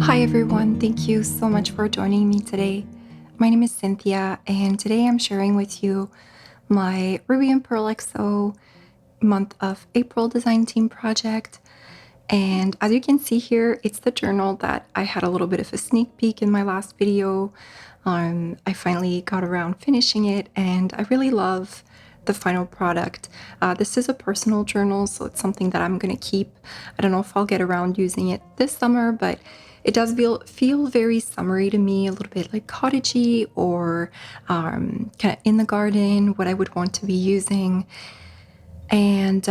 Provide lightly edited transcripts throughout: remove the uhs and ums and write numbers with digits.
Hi everyone, thank you so much for joining me today. My name is Cynthia, and today I'm sharing with you my Ruby and Pearl XO month of April design team project. And as you can see here, it's the journal that I had a little bit of a sneak peek in my last video. I finally got around finishing it, and I really love the final product. This is a personal journal, so it's something that I'm going to keep. I don't know if I'll get around using it this summer, but it does feel very summery to me, a little bit like cottagey or kind of in the garden, what I would want to be using. And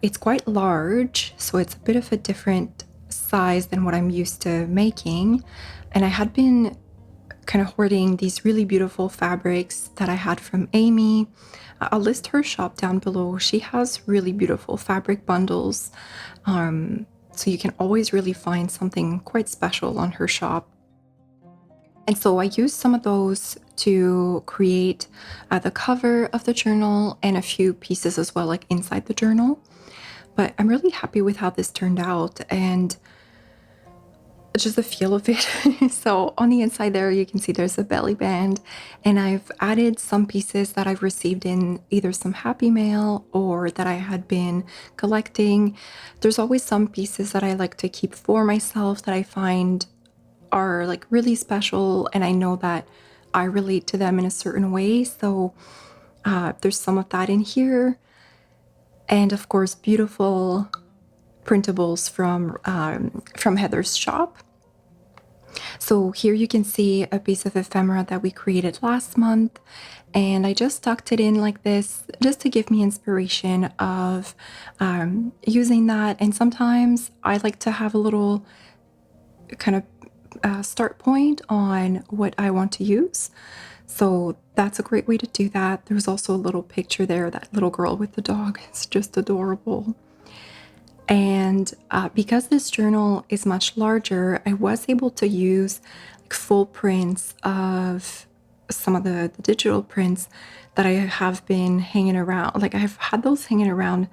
it's quite large, so it's a bit of a different size than what I'm used to making. And I had been kind of hoarding these really beautiful fabrics that I had from Amy. I'll list her shop down below. She has really beautiful fabric bundles. So you can always really find something quite special on her shop. And so I used some of those to create the cover of the journal and a few pieces as well, like inside the journal. But I'm really happy with how this turned out and just the feel of it. So on the inside there, you can see there's a belly band, and I've added some pieces that I've received in either some happy mail or that I had been collecting. There's always some pieces that I like to keep for myself that I find are like really special, and I know that I relate to them in a certain way. So there's some of that in here, and of course beautiful printables from Heather's shop. So here you can see a piece of ephemera that we created last month, and I just tucked it in like this just to give me inspiration of using that. And sometimes I like to have a little kind of start point on what I want to use. So that's a great way to do that. There's also a little picture there, that little girl with the dog. It's just adorable. And because this journal is much larger, I was able to use like full prints of some of the digital prints that I have been hanging around. Like I've had those hanging around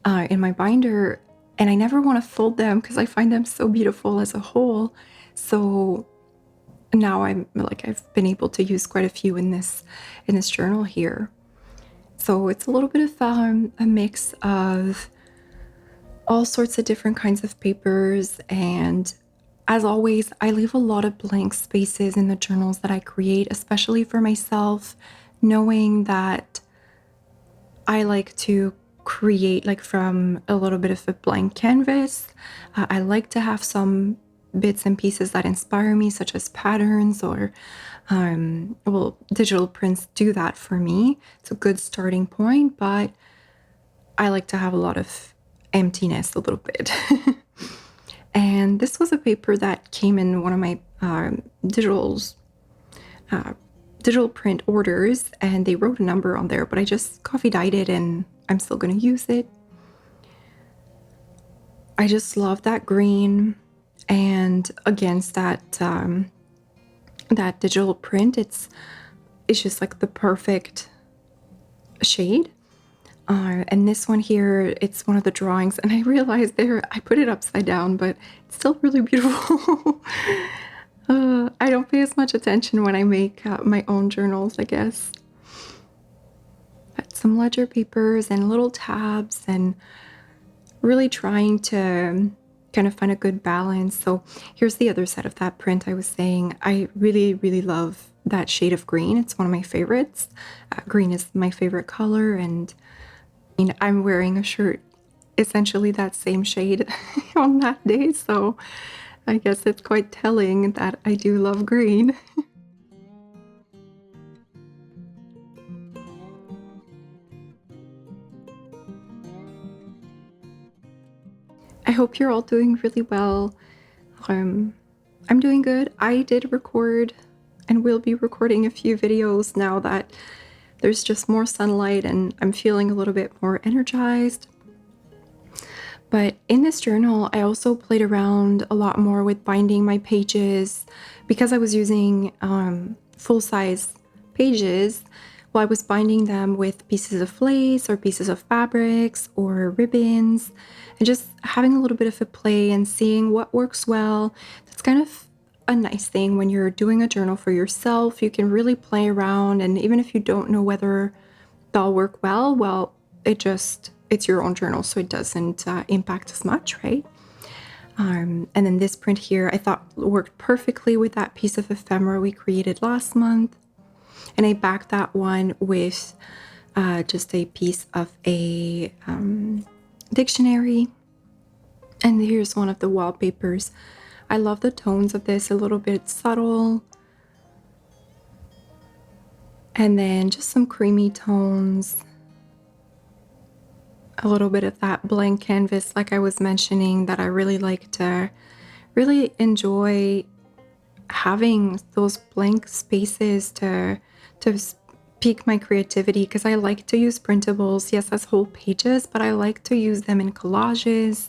in my binder, and I never want to fold them because I find them so beautiful as a whole. So now I've been able to use quite a few in this journal here. So it's a little bit of a mix of all sorts of different kinds of papers. And as always, I leave a lot of blank spaces in the journals that I create, especially for myself, knowing that I like to create like from a little bit of a blank canvas. I like to have some bits and pieces that inspire me, such as patterns or well, digital prints do that for me. It's a good starting point, but I like to have a lot of emptiness a little bit. And this was a paper that came in one of my digital print orders, and they wrote a number on there, but I just coffee dyed it and I'm still going to use it. I just love that green, and against that that digital print, it's just like the perfect shade. And this one here, it's one of the drawings, and I realized there I put it upside down, but it's still really beautiful. I don't pay as much attention when I make my own journals, I guess. But some ledger papers and little tabs, and really trying to kind of find a good balance. So here's the other side of that print I was saying. I really, really love that shade of green. It's one of my favorites. Green is my favorite color, and I'm wearing a shirt essentially that same shade on that day, so I guess it's quite telling that I do love green. I hope you're all doing really well. I'm doing good. I did record and will be recording a few videos now that there's just more sunlight and I'm feeling a little bit more energized. But in this journal, I also played around a lot more with binding my pages because I was using full-size pages. well, I was binding them with pieces of lace or pieces of fabrics or ribbons, and just having a little bit of a play and seeing what works well. That's kind of a nice thing when you're doing a journal for yourself. You can really play around, and even if you don't know whether they'll work well, it's your own journal, so it doesn't impact as much, right? And then this print here, I thought worked perfectly with that piece of ephemera we created last month. And I backed that one with just a piece of a dictionary. And here's one of the wallpapers. I love the tones of this, a little bit subtle. And then just some creamy tones. A little bit of that blank canvas, like I was mentioning, that I really like to really enjoy having those blank spaces to pique my creativity, because I like to use printables, yes, as whole pages, but I like to use them in collages.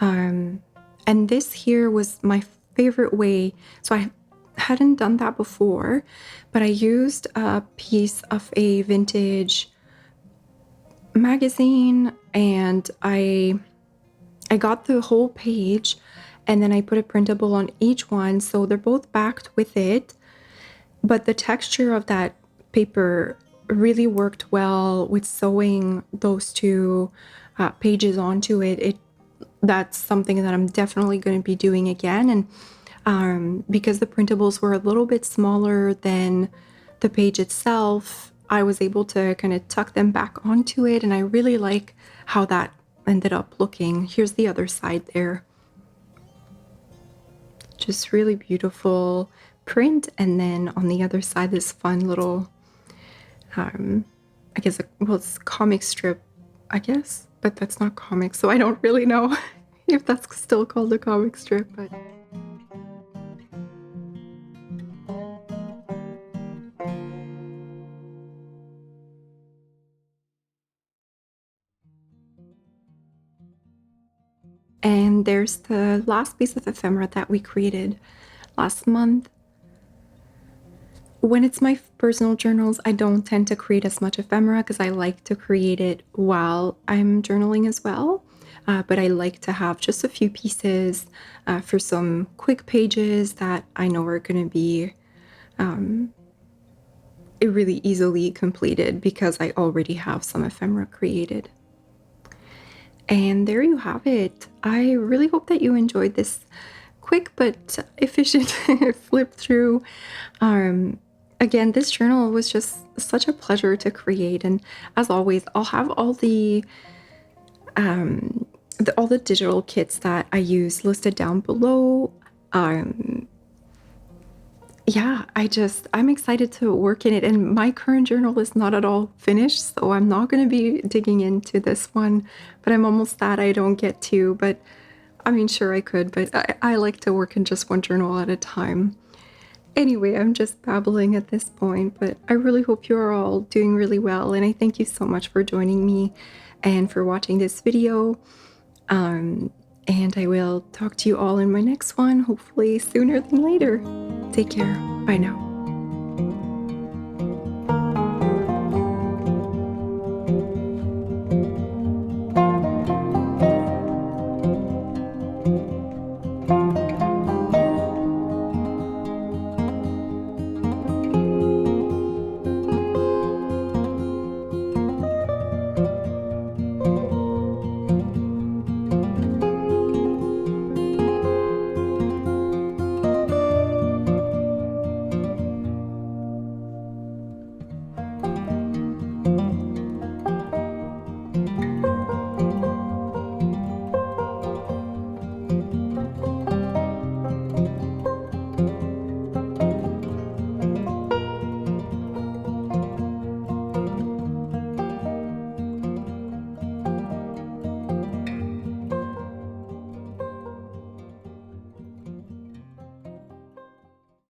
And this here was my favorite way. So I hadn't done that before, but I used a piece of a vintage magazine, and I got the whole page, and then I put a printable on each one, so they're both backed with it. But the texture of that paper really worked well with sewing those two pages onto it. That's something that I'm definitely going to be doing again. And because the printables were a little bit smaller than the page itself, I was able to kind of tuck them back onto it, and I really like how that ended up looking. Here's the other side there. Just really beautiful print, and then on the other side, this fun little, I guess, well, it's comic strip, I guess, but that's not comic, so I don't really know if that's still called a comic strip, but... And there's the last piece of ephemera that we created last month. When it's my personal journals, I don't tend to create as much ephemera because I like to create it while I'm journaling as well. But I like to have just a few pieces for some quick pages that I know are going to be really easily completed because I already have some ephemera created. And there you have it. I really hope that you enjoyed this quick but efficient flip through. Again, this journal was just such a pleasure to create, and as always, I'll have all the digital kits that I use listed down below. Yeah, I'm excited to work in it, and my current journal is not at all finished, so I'm not going to be digging into this one, but I'm almost sad I don't get to. But I mean, sure, I could, but I like to work in just one journal at a time. Anyway, I'm just babbling at this point, but I really hope you're all doing really well, and I thank you so much for joining me and for watching this video. And I will talk to you all in my next one, hopefully sooner than later. Take care. Bye now.